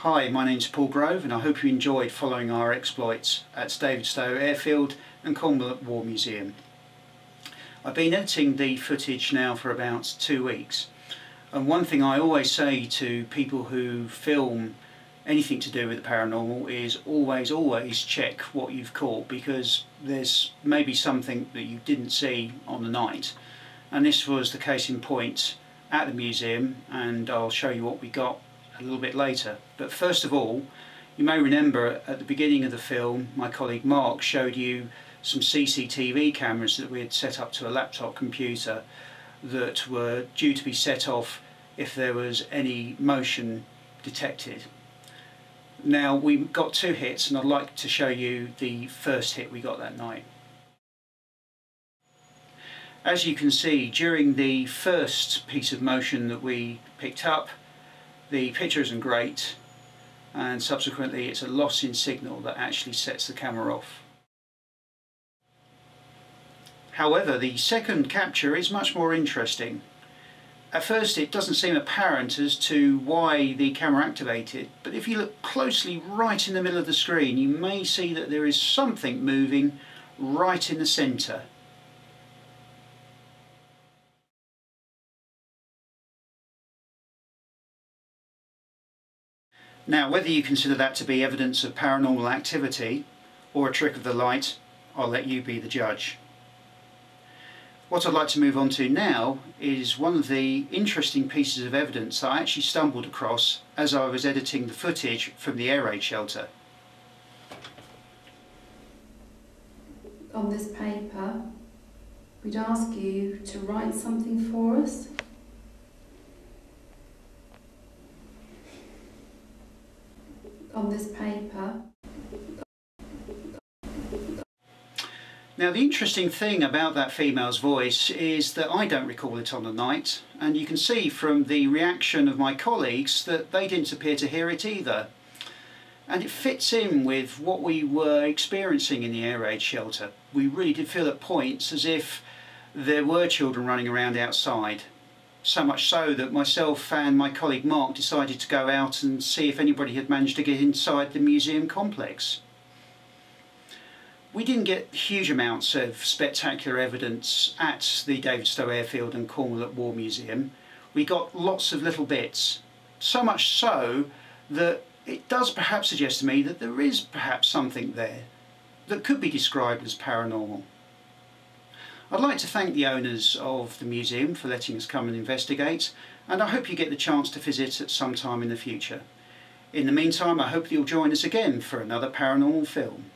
Hi, my name's Paul Grove and I hope you enjoyed following our exploits at Davidstow, Airfield and Cornwall War Museum. I've been editing the footage now for about 2 weeks, and one thing I always say to people who film anything to do with the paranormal is always check what you've caught, because there's maybe something that you didn't see on the night, and this was the case in point at the museum, and I'll show you what we got a little bit later. But first of all, you may remember at the beginning of the film my colleague Mark showed you some CCTV cameras that we had set up to a laptop computer that were due to be set off if there was any motion detected. Now, we got 2 hits and I'd like to show you the first hit we got that night. As you can see, during the first piece of motion that we picked up, the picture isn't great, and subsequently it's a loss in signal that actually sets the camera off. However, the second capture is much more interesting. At first it doesn't seem apparent as to why the camera activated, but if you look closely right in the middle of the screen, you may see that there is something moving right in the centre. Now, whether you consider that to be evidence of paranormal activity or a trick of the light, I'll let you be the judge. What I'd like to move on to now is one of the interesting pieces of evidence that I actually stumbled across as I was editing the footage from the air raid shelter. On this paper, we'd ask you to write something for us. On this paper. Now, the interesting thing about that female's voice is that I don't recall it on the night, and you can see from the reaction of my colleagues that they didn't appear to hear it either. And it fits in with what we were experiencing in the air raid shelter. We really did feel at points as if there were children running around outside. So much so that myself and my colleague Mark decided to go out and see if anybody had managed to get inside the museum complex. We didn't get huge amounts of spectacular evidence at the Davidstow Airfield and Cornwall War Museum. We got lots of little bits, so much so that it does perhaps suggest to me that there is perhaps something there that could be described as paranormal. I'd like to thank the owners of the museum for letting us come and investigate, and I hope you get the chance to visit at some time in the future. In the meantime, I hope you'll join us again for another paranormal film.